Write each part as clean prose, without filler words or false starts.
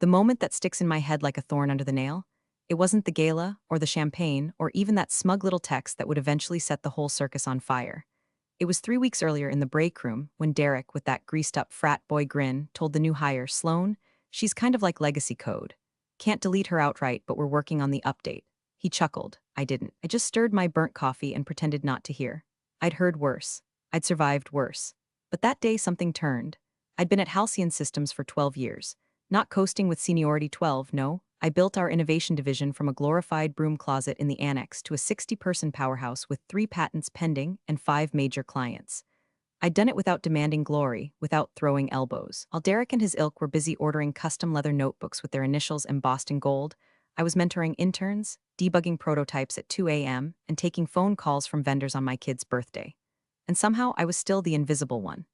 The moment that sticks in my head like a thorn under the nail? It wasn't the gala, or the champagne, or even that smug little text that would eventually set the whole circus on fire. It was 3 weeks earlier in the break room when Derek, with that greased up frat boy grin, told the new hire, Sloane, she's kind of like legacy code. Can't delete her outright, but we're working on the update. He chuckled. I didn't. I just stirred my burnt coffee and pretended not to hear. I'd heard worse. I'd survived worse. But that day something turned. I'd been at Halcyon Systems for 12 years. Not coasting with seniority 12, no. I built our innovation division from a glorified broom closet in the annex to a 60-person powerhouse with 3 patents pending and 5 major clients. I'd done it without demanding glory, without throwing elbows. While Derek and his ilk were busy ordering custom leather notebooks with their initials embossed in gold, I was mentoring interns, debugging prototypes at 2 a.m., and taking phone calls from vendors on my kid's birthday. And somehow I was still the invisible one.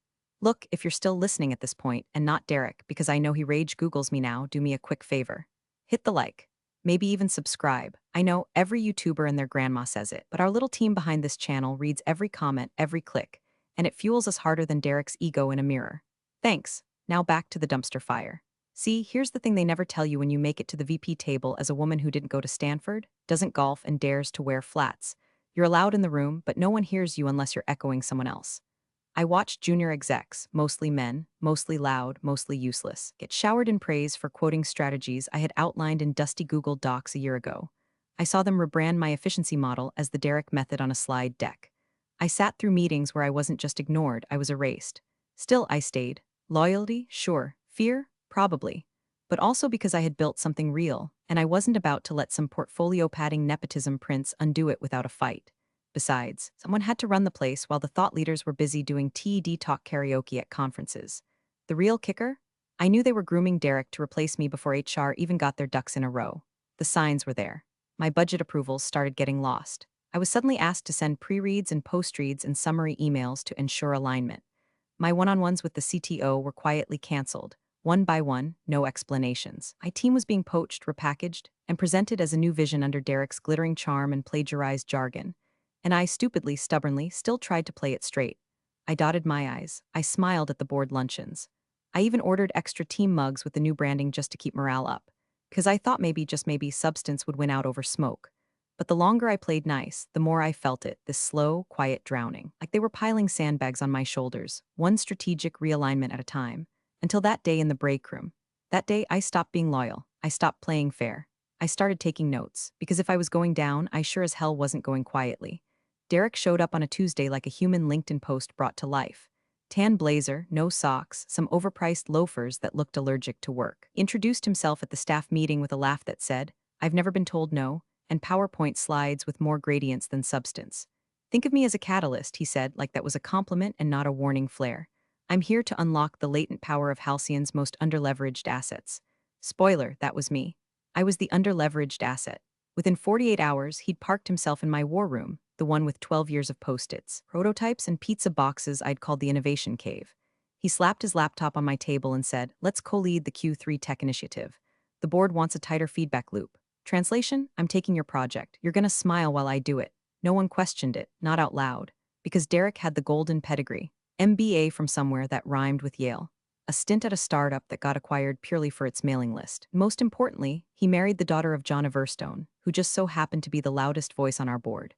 Look, if you're still listening at this point, and not Derek, because I know he rage Googles me now, do me a quick favor. Hit the like. Maybe even subscribe. I know every YouTuber and their grandma says it, but our little team behind this channel reads every comment, every click, and it fuels us harder than Derek's ego in a mirror. Thanks. Now back to the dumpster fire. See, here's the thing they never tell you when you make it to the VP table as a woman who didn't go to Stanford, doesn't golf, and dares to wear flats. You're allowed in the room, but no one hears you unless you're echoing someone else. I watched junior execs, mostly men, mostly loud, mostly useless, get showered in praise for quoting strategies I had outlined in dusty Google Docs a year ago. I saw them rebrand my efficiency model as the Derek method on a slide deck. I sat through meetings where I wasn't just ignored, I was erased. Still, I stayed. Loyalty? Sure. Fear? Probably. But also because I had built something real, and I wasn't about to let some portfolio-padding nepotism prince undo it without a fight. Besides, someone had to run the place while the thought leaders were busy doing TED talk karaoke at conferences. The real kicker? I knew they were grooming Derek to replace me before HR even got their ducks in a row. The signs were there. My budget approvals started getting lost. I was suddenly asked to send pre-reads and post-reads and summary emails to ensure alignment. My one-on-ones with the CTO were quietly canceled, one by one, no explanations. My team was being poached, repackaged, and presented as a new vision under Derek's glittering charm and plagiarized jargon. And I stupidly, stubbornly, still tried to play it straight. I dotted my I's. I smiled at the board luncheons. I even ordered extra team mugs with the new branding just to keep morale up. 'Cause I thought maybe, just maybe, substance would win out over smoke. But the longer I played nice, the more I felt it, this slow, quiet drowning. Like they were piling sandbags on my shoulders, one strategic realignment at a time. Until that day in the break room. That day, I stopped being loyal. I stopped playing fair. I started taking notes, because if I was going down, I sure as hell wasn't going quietly. Derek showed up on a Tuesday like a human LinkedIn post brought to life. Tan blazer, no socks, some overpriced loafers that looked allergic to work. Introduced himself at the staff meeting with a laugh that said, I've never been told no, and PowerPoint slides with more gradients than substance. Think of me as a catalyst, he said, like that was a compliment and not a warning flare. I'm here to unlock the latent power of Halcyon's most underleveraged assets. Spoiler, that was me. I was the underleveraged asset. Within 48 hours, he'd parked himself in my war room, the one with 12 years of post-its, prototypes, and pizza boxes I'd called the Innovation Cave. He slapped his laptop on my table and said, let's co-lead the Q3 tech initiative. The board wants a tighter feedback loop. Translation, I'm taking your project. You're gonna smile while I do it. No one questioned it, not out loud. Because Derek had the golden pedigree. MBA from somewhere that rhymed with Yale. A stint at a startup that got acquired purely for its mailing list. Most importantly, he married the daughter of John Everstone, who just so happened to be the loudest voice on our board.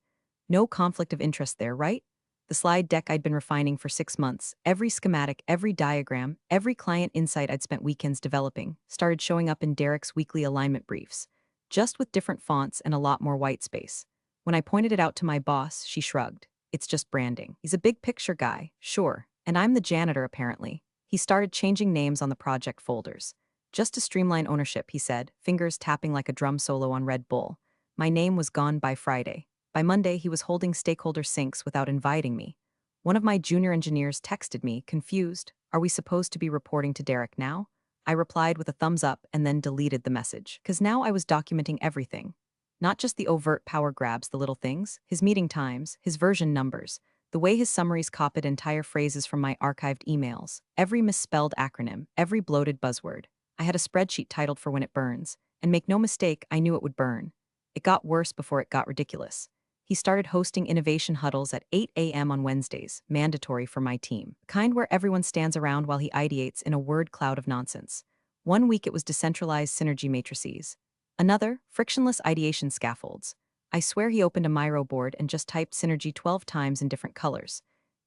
No conflict of interest there, right? The slide deck I'd been refining for 6 months, every schematic, every diagram, every client insight I'd spent weekends developing, started showing up in Derek's weekly alignment briefs, just with different fonts and a lot more white space. When I pointed it out to my boss, she shrugged. It's just branding. He's a big picture guy, sure, and I'm the janitor apparently. He started changing names on the project folders. Just to streamline ownership, he said, fingers tapping like a drum solo on Red Bull. My name was gone by Friday. By Monday, he was holding stakeholder syncs without inviting me. One of my junior engineers texted me, confused, are we supposed to be reporting to Derek now? I replied with a thumbs up and then deleted the message. 'Cause now I was documenting everything. Not just the overt power grabs, the little things, his meeting times, his version numbers, the way his summaries copied entire phrases from my archived emails, every misspelled acronym, every bloated buzzword. I had a spreadsheet titled For When It Burns, and make no mistake, I knew it would burn. It got worse before it got ridiculous. He started hosting innovation huddles at 8 a.m. on Wednesdays, mandatory for my team, the kind where everyone stands around while he ideates in a word cloud of nonsense. One week it was decentralized synergy matrices. Another, frictionless ideation scaffolds. I swear he opened a Miro board and just typed synergy 12 times in different colors.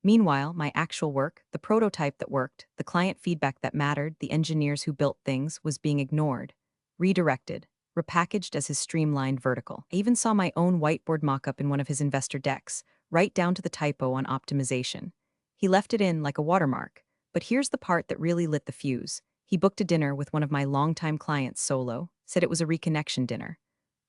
Meanwhile, my actual work, the prototype that worked, the client feedback that mattered, the engineers who built things, was being ignored, redirected, repackaged as his streamlined vertical. I even saw my own whiteboard mockup in one of his investor decks, right down to the typo on optimization. He left it in like a watermark. But here's the part that really lit the fuse. He booked a dinner with one of my longtime clients solo, said it was a reconnection dinner.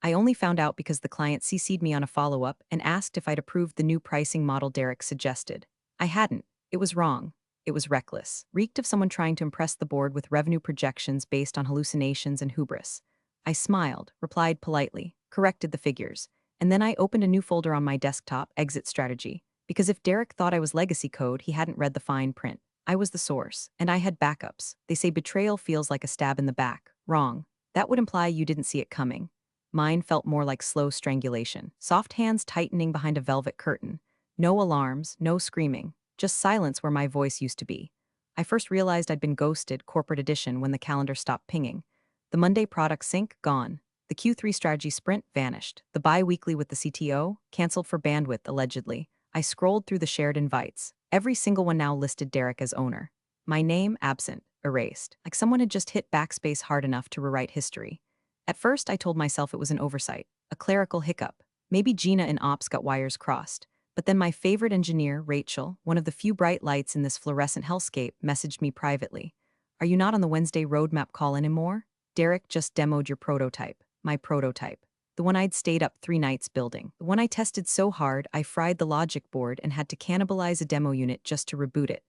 I only found out because the client CC'd me on a follow-up and asked if I'd approved the new pricing model Derek suggested. I hadn't. It was wrong. It was reckless. Reeked of someone trying to impress the board with revenue projections based on hallucinations and hubris. I smiled, replied politely, corrected the figures, and then I opened a new folder on my desktop, Exit Strategy, because if Derek thought I was legacy code, he hadn't read the fine print. I was the source, and I had backups. They say betrayal feels like a stab in the back. Wrong. That would imply you didn't see it coming. Mine felt more like slow strangulation, soft hands tightening behind a velvet curtain. No alarms, no screaming, just silence where my voice used to be. I first realized I'd been ghosted, corporate edition, when the calendar stopped pinging. The Monday product sync, gone. The Q3 strategy sprint, vanished. The bi-weekly with the CTO, canceled for bandwidth, allegedly. I scrolled through the shared invites. Every single one now listed Derek as owner. My name, absent, erased, like someone had just hit backspace hard enough to rewrite history. At first, I told myself it was an oversight, a clerical hiccup. Maybe Gina in ops got wires crossed. But then my favorite engineer, Rachel, one of the few bright lights in this fluorescent hellscape, messaged me privately. Are you not on the Wednesday roadmap call anymore? Derek just demoed your prototype. My prototype. The one I'd stayed up 3 nights building. The one I tested so hard I fried the logic board and had to cannibalize a demo unit just to reboot it.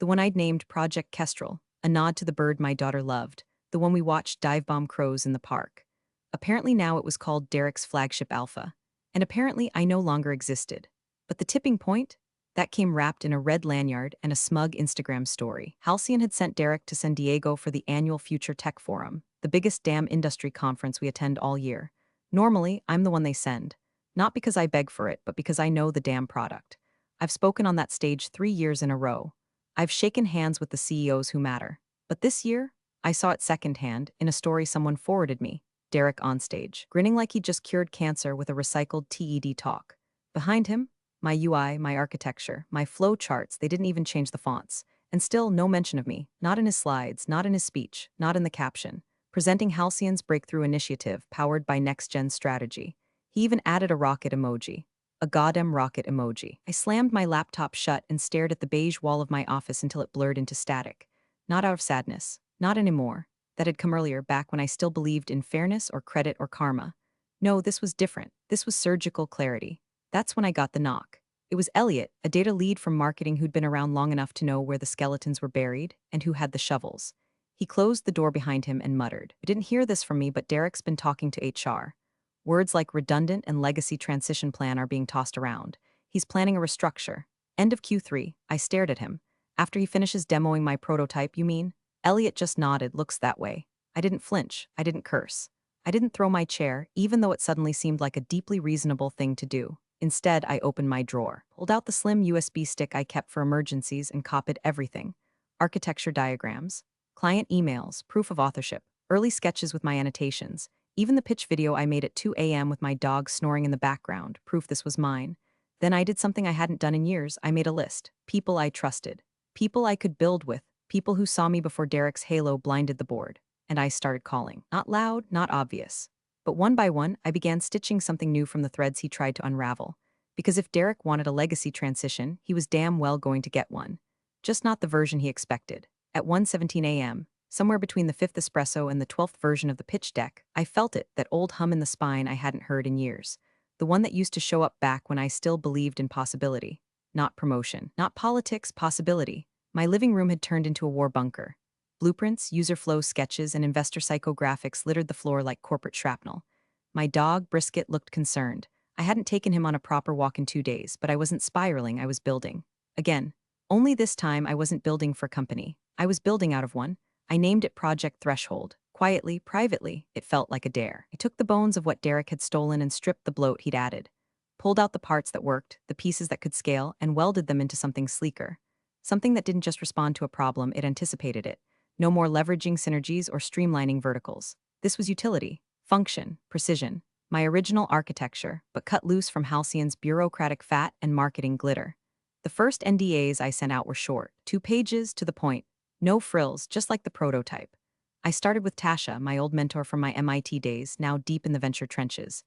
The one I'd named Project Kestrel, a nod to the bird my daughter loved. The one we watched dive bomb crows in the park. Apparently now it was called Derek's flagship alpha. And apparently I no longer existed. But the tipping point? That came wrapped in a red lanyard and a smug Instagram story. Halcyon had sent Derek to San Diego for the annual Future Tech Forum, the biggest damn industry conference we attend all year. Normally, I'm the one they send. Not because I beg for it, but because I know the damn product. I've spoken on that stage 3 years in a row. I've shaken hands with the CEOs who matter. But this year, I saw it secondhand in a story someone forwarded me. Derek on stage, grinning like he'd just cured cancer with a recycled TED talk. Behind him, my UI, my architecture, my flow charts, they didn't even change the fonts. And still no mention of me, not in his slides, not in his speech, not in the caption. Presenting Halcyon's breakthrough initiative powered by next-gen strategy. He even added a rocket emoji. A goddamn rocket emoji. I slammed my laptop shut and stared at the beige wall of my office until it blurred into static. Not out of sadness. Not anymore. That had come earlier, back when I still believed in fairness or credit or karma. No, this was different. This was surgical clarity. That's when I got the knock. It was Elliot, a data lead from marketing who'd been around long enough to know where the skeletons were buried and who had the shovels. He closed the door behind him and muttered. I didn't hear this from me, but Derek's been talking to HR. Words like redundant and legacy transition plan are being tossed around. He's planning a restructure. End of Q3, I stared at him. After he finishes demoing my prototype, you mean? Elliot just nodded, looks that way. I didn't flinch. I didn't curse. I didn't throw my chair, even though it suddenly seemed like a deeply reasonable thing to do. Instead, I opened my drawer, pulled out the slim USB stick I kept for emergencies and copied everything. Architecture diagrams, client emails, proof of authorship, early sketches with my annotations, even the pitch video I made at 2 a.m. with my dog snoring in the background, proof this was mine. Then I did something I hadn't done in years. I made a list. People I trusted. People I could build with. People who saw me before Derek's halo blinded the board. And I started calling. Not loud, not obvious. But one by one, I began stitching something new from the threads he tried to unravel. Because if Derek wanted a legacy transition, he was damn well going to get one. Just not the version he expected. At 1:17 a.m., somewhere between the 5th espresso and the 12th version of the pitch deck, I felt it, that old hum in the spine I hadn't heard in years. The one that used to show up back when I still believed in possibility. Not promotion. Not politics, possibility. My living room had turned into a war bunker. Blueprints, user flow sketches, and investor psychographics littered the floor like corporate shrapnel. My dog, Brisket, looked concerned. I hadn't taken him on a proper walk in 2 days, but I wasn't spiraling, I was building. Again. Only this time I wasn't building for company. I was building out of one. I named it Project Threshold. Quietly, privately, it felt like a dare. I took the bones of what Derek had stolen and stripped the bloat he'd added. Pulled out the parts that worked, the pieces that could scale, and welded them into something sleeker. Something that didn't just respond to a problem, it anticipated it. No more leveraging synergies or streamlining verticals. This was utility, function, precision. My original architecture, but cut loose from Halcyon's bureaucratic fat and marketing glitter. The first NDAs I sent out were short, 2 pages to the point. No frills, just like the prototype. I started with Tasha, my old mentor from my MIT days, now deep in the venture trenches.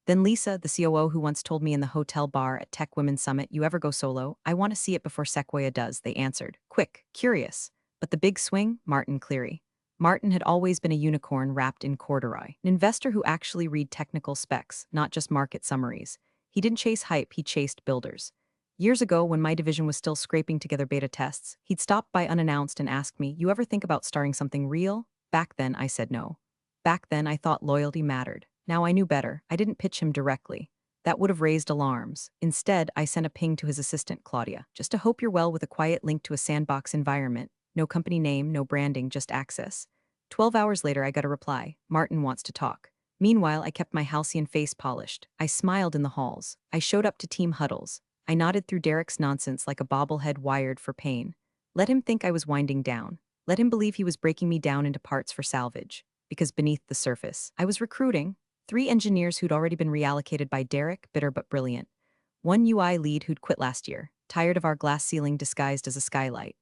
Then Lisa, the COO who once told me in the hotel bar at Tech Women's Summit, "You ever go solo? I want to see it before Sequoia does," they answered. Quick, curious. But the big swing? Martin Cleary. Martin had always been a unicorn wrapped in corduroy, an investor who actually read technical specs, not just market summaries. He didn't chase hype, he chased builders. Years ago, when my division was still scraping together beta tests, he'd stop by unannounced and ask me, "You ever think about starting something real?" Back then, I said no. Back then, I thought loyalty mattered. Now I knew better. I didn't pitch him directly. That would have raised alarms. Instead, I sent a ping to his assistant, Claudia, just to hope you're well, with a quiet link to a sandbox environment. No company name, no branding, just access. 12 hours later, I got a reply. Martin wants to talk. Meanwhile, I kept my halcyon face polished. I smiled in the halls. I showed up to team huddles. I nodded through Derek's nonsense like a bobblehead wired for pain. Let him think I was winding down. Let him believe he was breaking me down into parts for salvage. Because beneath the surface, I was recruiting 3 engineers who'd already been reallocated by Derek, bitter but brilliant. 1 UI lead who'd quit last year, tired of our glass ceiling disguised as a skylight.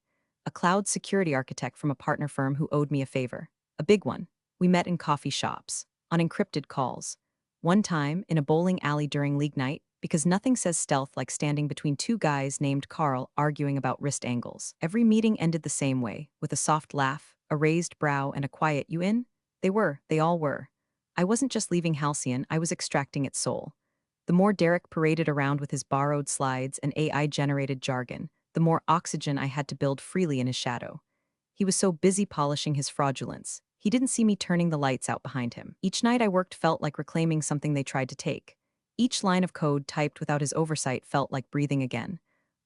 A cloud security architect from a partner firm who owed me a favor. A big one. We met in coffee shops, on encrypted calls. One time, in a bowling alley during league night, because nothing says stealth like standing between 2 guys named Carl arguing about wrist angles. Every meeting ended the same way, with a soft laugh, a raised brow, and a quiet, "You in?" They all were. I wasn't just leaving Halcyon, I was extracting its soul. The more Derek paraded around with his borrowed slides and AI-generated jargon, the more oxygen I had to build freely in his shadow. He was so busy polishing his fraudulence. He didn't see me turning the lights out behind him. Each night I worked felt like reclaiming something they tried to take. Each line of code typed without his oversight felt like breathing again.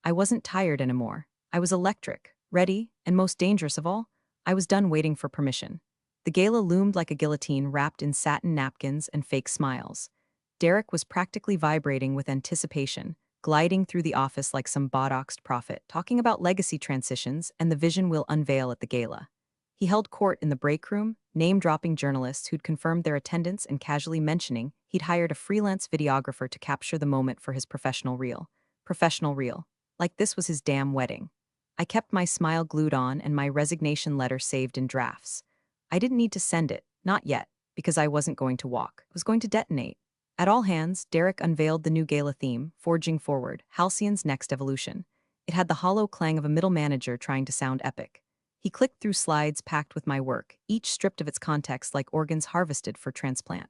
I wasn't tired anymore. I was electric, ready, and most dangerous of all, I was done waiting for permission. The gala loomed like a guillotine wrapped in satin napkins and fake smiles. Derek was practically vibrating with anticipation, gliding through the office like some botoxed prophet, talking about legacy transitions and the vision we'll unveil at the gala. He held court in the break room, name-dropping journalists who'd confirmed their attendance and casually mentioning he'd hired a freelance videographer to capture the moment for his professional reel. Professional reel. Like this was his damn wedding. I kept my smile glued on and my resignation letter saved in drafts. I didn't need to send it, not yet, because I wasn't going to walk. I was going to detonate. At all hands, Derek unveiled the new gala theme, Forging Forward, Halcyon's next evolution. It had the hollow clang of a middle manager trying to sound epic. He clicked through slides packed with my work, each stripped of its context like organs harvested for transplant.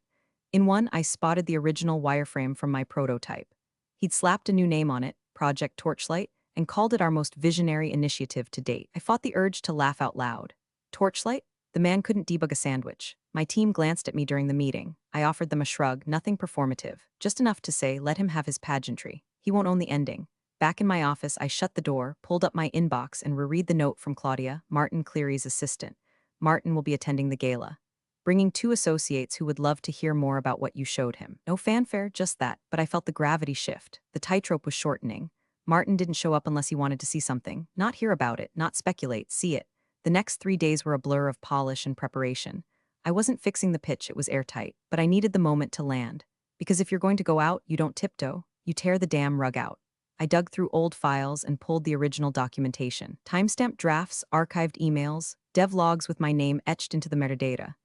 In one, I spotted the original wireframe from my prototype. He'd slapped a new name on it, Project Torchlight, and called it our most visionary initiative to date. I fought the urge to laugh out loud. Torchlight? The man couldn't debug a sandwich. My team glanced at me during the meeting. I offered them a shrug, nothing performative, just enough to say, let him have his pageantry. He won't own the ending. Back in my office, I shut the door, pulled up my inbox, and reread the note from Claudia, Martin Cleary's assistant. Martin will be attending the gala, bringing 2 associates who would love to hear more about what you showed him. No fanfare, just that, but I felt the gravity shift. The tightrope was shortening. Martin didn't show up unless he wanted to see something, not hear about it, not speculate, see it. The next 3 days were a blur of polish and preparation. I wasn't fixing the pitch, it was airtight, but I needed the moment to land. Because if you're going to go out, you don't tiptoe, you tear the damn rug out. I dug through old files and pulled the original documentation. Timestamped drafts, archived emails, dev logs with my name etched into the metadata.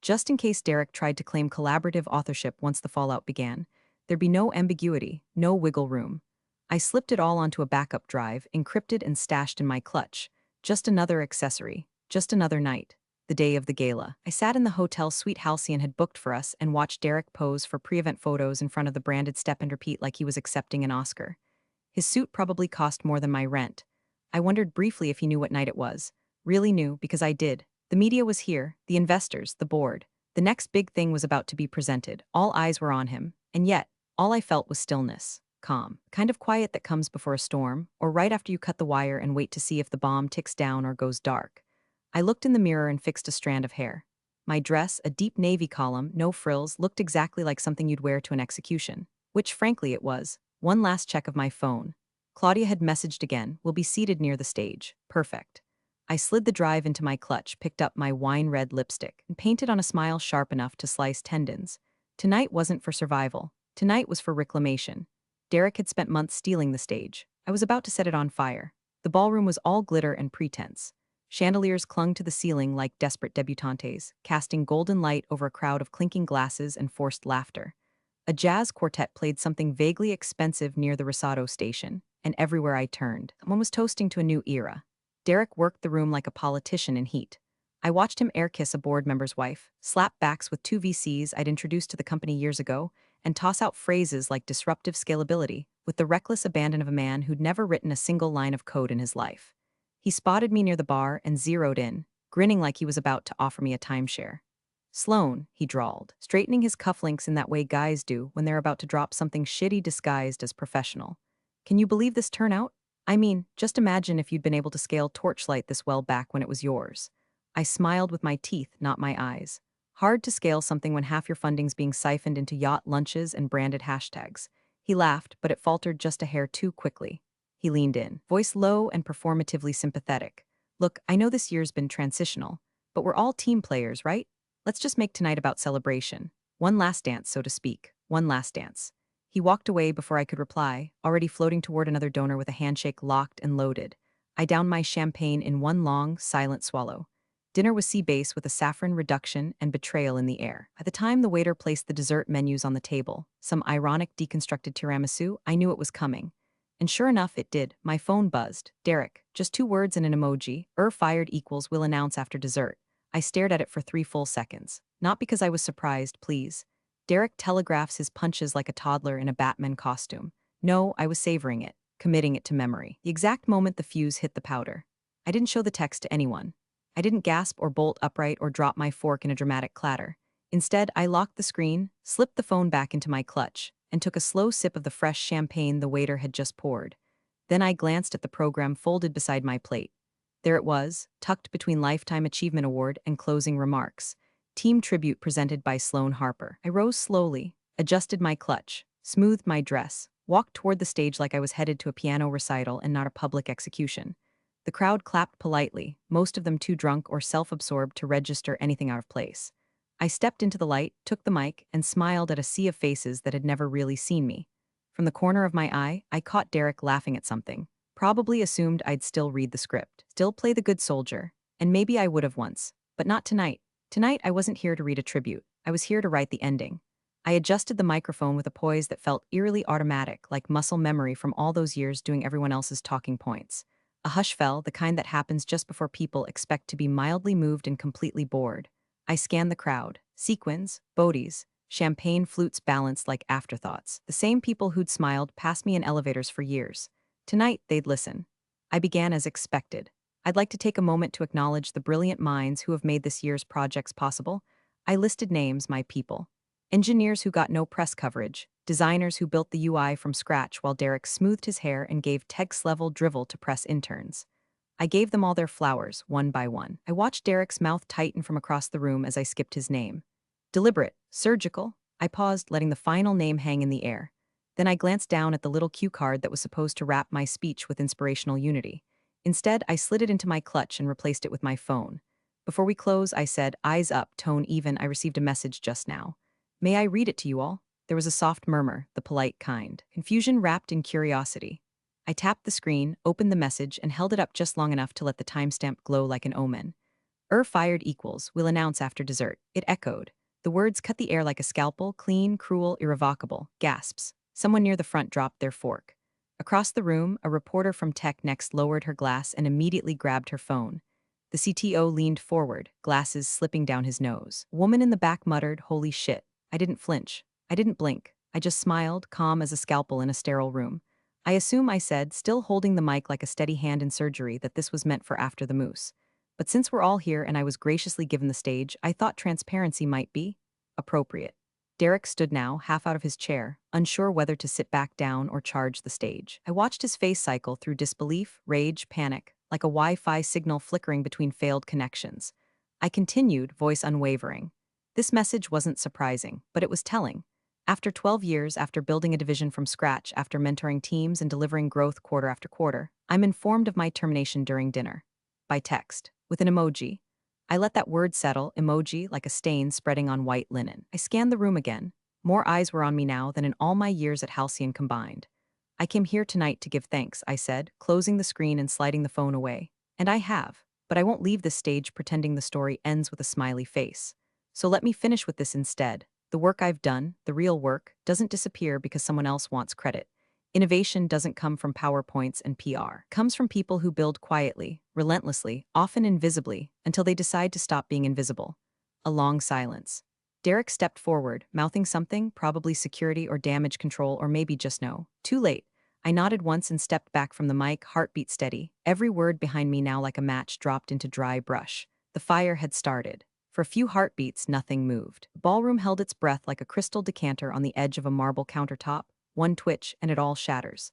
Just in case Derek tried to claim collaborative authorship once the fallout began, there'd be no ambiguity, no wiggle room. I slipped it all onto a backup drive, encrypted and stashed in my clutch. Just another accessory, just another night. The day of the gala. I sat in the hotel suite Halcyon had booked for us and watched Derek pose for pre-event photos in front of the branded step and repeat like he was accepting an Oscar. His suit probably cost more than my rent. I wondered briefly if he knew what night it was. Really knew, because I did. The media was here, the investors, the board. The next big thing was about to be presented. All eyes were on him, and yet, all I felt was stillness. Calm. Kind of quiet that comes before a storm, or right after you cut the wire and wait to see if the bomb ticks down or goes dark. I looked in the mirror and fixed a strand of hair. My dress, a deep navy column, no frills, looked exactly like something you'd wear to an execution. Which, frankly, it was. One last check of my phone. Claudia had messaged again, "We'll be seated near the stage." Perfect. I slid the drive into my clutch, picked up my wine-red lipstick, and painted on a smile sharp enough to slice tendons. Tonight wasn't for survival. Tonight was for reclamation. Derek had spent months stealing the stage. I was about to set it on fire. The ballroom was all glitter and pretense. Chandeliers clung to the ceiling like desperate debutantes, casting golden light over a crowd of clinking glasses and forced laughter. A jazz quartet played something vaguely expensive near the Rosado station, and everywhere I turned, someone was toasting to a new era. Derek worked the room like a politician in heat. I watched him air kiss a board member's wife, slap backs with two VCs I'd introduced to the company years ago, and toss out phrases like disruptive scalability with the reckless abandon of a man who'd never written a single line of code in his life. He spotted me near the bar and zeroed in, grinning like he was about to offer me a timeshare. "Sloan," he drawled, straightening his cufflinks in that way guys do when they're about to drop something shitty disguised as professional. "Can you believe this turnout? I mean, just imagine if you'd been able to scale Torchlight this well back when it was yours." I smiled with my teeth, not my eyes. Hard to scale something when half your funding's being siphoned into yacht lunches and branded hashtags. He laughed, but it faltered just a hair too quickly. He leaned in, voice low and performatively sympathetic. "Look, I know this year's been transitional, but we're all team players, right? Let's just make tonight about celebration. One last dance, so to speak. One last dance." He walked away before I could reply, already floating toward another donor with a handshake locked and loaded. I downed my champagne in one long, silent swallow. Dinner was sea base with a saffron reduction and betrayal in the air. By the time the waiter placed the dessert menus on the table, some ironic deconstructed tiramisu, I knew it was coming. And sure enough, it did. My phone buzzed. "Derek, just 2 words and an emoji. Fired equals will announce after dessert." I stared at it for 3 full seconds. Not because I was surprised, please. Derek telegraphs his punches like a toddler in a Batman costume. No, I was savoring it, committing it to memory. The exact moment the fuse hit the powder. I didn't show the text to anyone. I didn't gasp or bolt upright or drop my fork in a dramatic clatter. Instead, I locked the screen, slipped the phone back into my clutch, and took a slow sip of the fresh champagne the waiter had just poured. Then I glanced at the program folded beside my plate. There it was, tucked between Lifetime Achievement Award and closing remarks. Team tribute presented by Sloan Harper. I rose slowly, adjusted my clutch, smoothed my dress, walked toward the stage like I was headed to a piano recital and not a public execution. The crowd clapped politely, most of them too drunk or self-absorbed to register anything out of place. I stepped into the light, took the mic, and smiled at a sea of faces that had never really seen me. From the corner of my eye, I caught Derek laughing at something. Probably assumed I'd still read the script, still play the good soldier, and maybe I would have once, but not tonight. Tonight, I wasn't here to read a tribute. I was here to write the ending. I adjusted the microphone with a poise that felt eerily automatic, like muscle memory from all those years doing everyone else's talking points. A hush fell, the kind that happens just before people expect to be mildly moved and completely bored. I scanned the crowd. Sequins, bodies, champagne flutes balanced like afterthoughts. The same people who'd smiled past me in elevators for years. Tonight, they'd listen. I began as expected. I'd like to take a moment to acknowledge the brilliant minds who have made this year's projects possible. I listed names, my people. Engineers who got no press coverage, designers who built the UI from scratch while Derek smoothed his hair and gave text-level drivel to press interns. I gave them all their flowers, one by one. I watched Derek's mouth tighten from across the room as I skipped his name. Deliberate, surgical. I paused, letting the final name hang in the air. Then I glanced down at the little cue card that was supposed to wrap my speech with inspirational unity. Instead, I slid it into my clutch and replaced it with my phone. Before we close, I said, "Eyes up, tone even, I received a message just now. May I read it to you all?" There was a soft murmur, the polite kind. Confusion wrapped in curiosity. I tapped the screen, opened the message, and held it up just long enough to let the timestamp glow like an omen. Fired equals, will announce after dessert." It echoed. The words cut the air like a scalpel, clean, cruel, irrevocable. Gasps. Someone near the front dropped their fork. Across the room, a reporter from Tech Next lowered her glass and immediately grabbed her phone. The CTO leaned forward, glasses slipping down his nose. A woman in the back muttered, "Holy shit." I didn't flinch. I didn't blink. I just smiled, calm as a scalpel in a sterile room. I assume I said, still holding the mic like a steady hand in surgery, that this was meant for after the moose. But since we're all here and I was graciously given the stage, I thought transparency might be appropriate. Derek stood now, half out of his chair, unsure whether to sit back down or charge the stage. I watched his face cycle through disbelief, rage, panic, like a Wi-Fi signal flickering between failed connections. I continued, voice unwavering. This message wasn't surprising, but it was telling. After 12 years, after building a division from scratch, after mentoring teams and delivering growth quarter after quarter, I'm informed of my termination during dinner. by text, with an emoji. I let that word settle, emoji, like a stain spreading on white linen. I scanned the room again. More eyes were on me now than in all my years at Halcyon combined. I came here tonight to give thanks, I said, closing the screen and sliding the phone away. And I have. But I won't leave this stage pretending the story ends with a smiley face. So let me finish with this instead. The work I've done, the real work, doesn't disappear because someone else wants credit. Innovation doesn't come from PowerPoints and PR. It comes from people who build quietly, relentlessly, often invisibly, until they decide to stop being invisible. A long silence. Derek stepped forward, mouthing something, probably security or damage control or maybe just no. Too late. I nodded once and stepped back from the mic, heartbeat steady, every word behind me now like a match dropped into dry brush. The fire had started. For a few heartbeats, nothing moved. The ballroom held its breath like a crystal decanter on the edge of a marble countertop. One twitch, and it all shatters.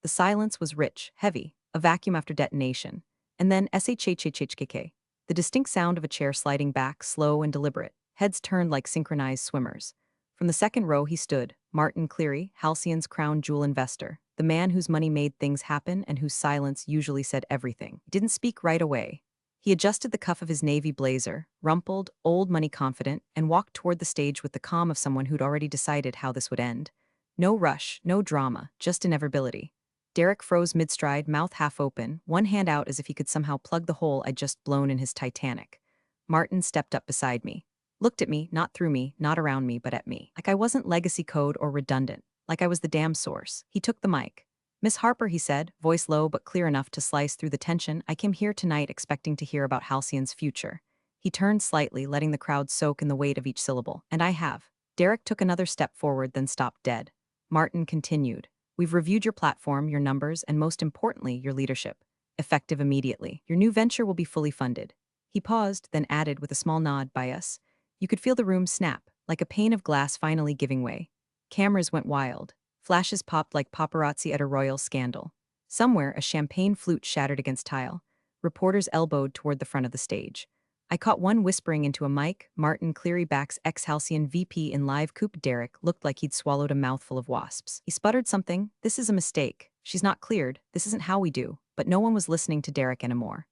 The silence was rich, heavy, a vacuum after detonation. And then shhhhkk, the distinct sound of a chair sliding back, slow and deliberate, heads turned like synchronized swimmers. From the second row he stood, Martin Cleary, Halcyon's crown jewel investor, the man whose money made things happen and whose silence usually said everything. He didn't speak right away. He adjusted the cuff of his navy blazer, rumpled, old money confident, and walked toward the stage with the calm of someone who'd already decided how this would end. No rush, no drama, just inevitability. Derek froze mid-stride, mouth half open, one hand out as if he could somehow plug the hole I'd just blown in his Titanic. Martin stepped up beside me. Looked at me, not through me, not around me, but at me. Like I wasn't legacy code or redundant. Like I was the damn source. He took the mic. "Miss Harper," he said, voice low but clear enough to slice through the tension, "I came here tonight expecting to hear about Halcyon's future." He turned slightly, letting the crowd soak in the weight of each syllable. "And I have." Derek took another step forward, then stopped dead. Martin continued. "We've reviewed your platform, your numbers, and most importantly, your leadership. Effective immediately. Your new venture will be fully funded." He paused, then added with a small nod, "By us." You could feel the room snap, like a pane of glass finally giving way. Cameras went wild. Flashes popped like paparazzi at a royal scandal. Somewhere, a champagne flute shattered against tile. Reporters elbowed toward the front of the stage. I caught one whispering into a mic. Martin Cleary Back's ex-Halcyon VP in live coupe Derek looked like he'd swallowed a mouthful of wasps. He sputtered something. "This is a mistake. She's not cleared. This isn't how we do." But no one was listening to Derek anymore.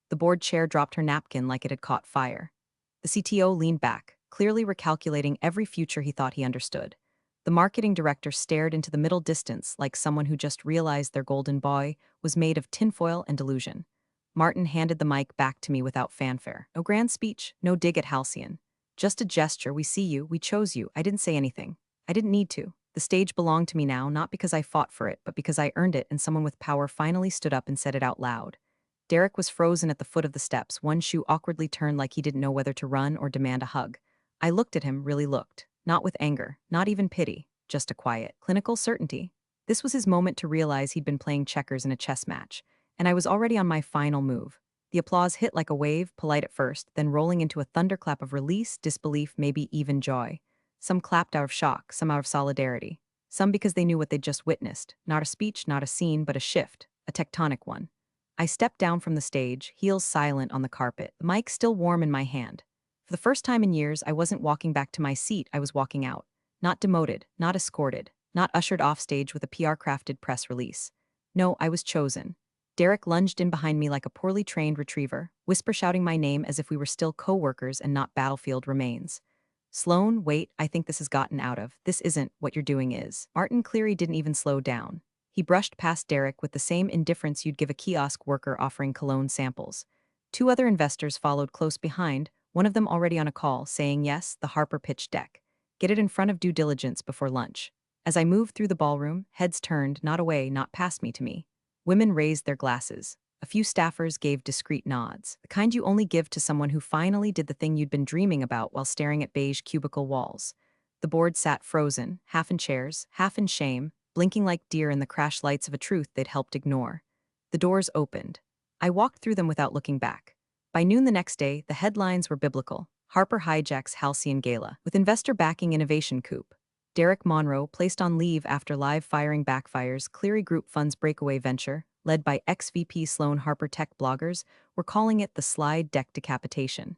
The board chair dropped her napkin like it had caught fire. The CTO leaned back, clearly recalculating every future he thought he understood. The marketing director stared into the middle distance like someone who just realized their golden boy was made of tinfoil and delusion. Martin handed the mic back to me without fanfare. No grand speech, no dig at Halcyon. Just a gesture. "We see you, we chose you." I didn't say anything. I didn't need to. The stage belonged to me now, not because I fought for it, but because I earned it, and someone with power finally stood up and said it out loud. Derek was frozen at the foot of the steps, one shoe awkwardly turned like he didn't know whether to run or demand a hug. I looked at him, really looked. Not with anger, not even pity, just a quiet, clinical certainty. This was his moment to realize he'd been playing checkers in a chess match, and I was already on my final move. The applause hit like a wave, polite at first, then rolling into a thunderclap of release, disbelief, maybe even joy. Some clapped out of shock, some out of solidarity. Some because they knew what they'd just witnessed. Not a speech, not a scene, but a shift, a tectonic one. I stepped down from the stage, heels silent on the carpet, the mic still warm in my hand. For the first time in years, I wasn't walking back to my seat, I was walking out. Not demoted, not escorted, not ushered off stage with a PR-crafted press release. No, I was chosen. Derek lunged in behind me like a poorly trained retriever, whisper shouting my name as if we were still co-workers and not battlefield remains. "Sloan, wait, I think this has gotten out of. This isn't what you're doing is." Martin Cleary didn't even slow down. He brushed past Derek with the same indifference you'd give a kiosk worker offering cologne samples. Two other investors followed close behind, one of them already on a call, saying yes, the Harper pitch deck. Get it in front of due diligence before lunch. As I moved through the ballroom, heads turned, not away, not past me to me. Women raised their glasses. A few staffers gave discreet nods, the kind you only give to someone who finally did the thing you'd been dreaming about while staring at beige cubicle walls. The board sat frozen, half in chairs, half in shame, blinking like deer in the crash lights of a truth they'd helped ignore. The doors opened. I walked through them without looking back. By noon the next day, the headlines were biblical. Harper hijacks Halcyon Gala with investor backing innovation coup. Derek Monroe placed on leave after live firing backfires. Cleary Group funds breakaway venture, led by ex-VP Sloan Harper tech bloggers, were calling it the slide deck decapitation.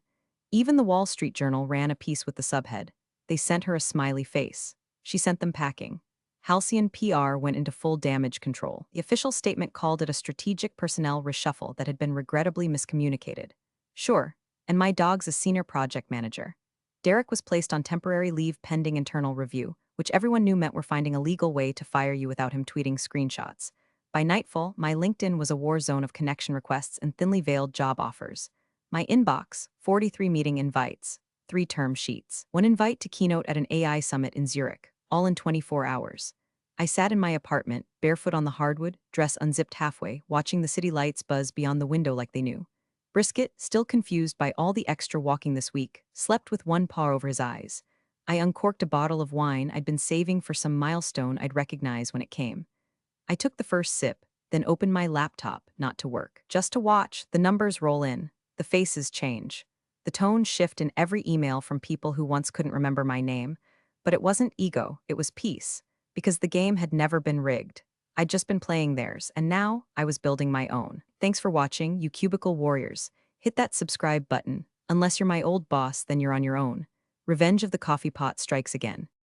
Even the Wall Street Journal ran a piece with the subhead. They sent her a smiley face. She sent them packing. Halcyon PR went into full damage control. The official statement called it a strategic personnel reshuffle that had been regrettably miscommunicated. Sure, and my dog's a senior project manager. Derek was placed on temporary leave pending internal review, which everyone knew meant we're finding a legal way to fire you without him tweeting screenshots. By nightfall, my LinkedIn was a war zone of connection requests and thinly veiled job offers. My inbox, 43 meeting invites, 3 term sheets, 1 invite to keynote at an AI summit in Zurich, all in 24 hours. I sat in my apartment, barefoot on the hardwood, dress unzipped halfway, watching the city lights buzz beyond the window like they knew. Brisket, still confused by all the extra walking this week, slept with one paw over his eyes. I uncorked a bottle of wine I'd been saving for some milestone I'd recognize when it came. I took the first sip, then opened my laptop, not to work, just to watch the numbers roll in, the faces change, the tone shift in every email from people who once couldn't remember my name. But it wasn't ego, it was peace, because the game had never been rigged. I'd just been playing theirs, and now I was building my own. Thanks for watching, you cubicle warriors. Hit that subscribe button. Unless you're my old boss, then you're on your own. Revenge of the coffee pot strikes again.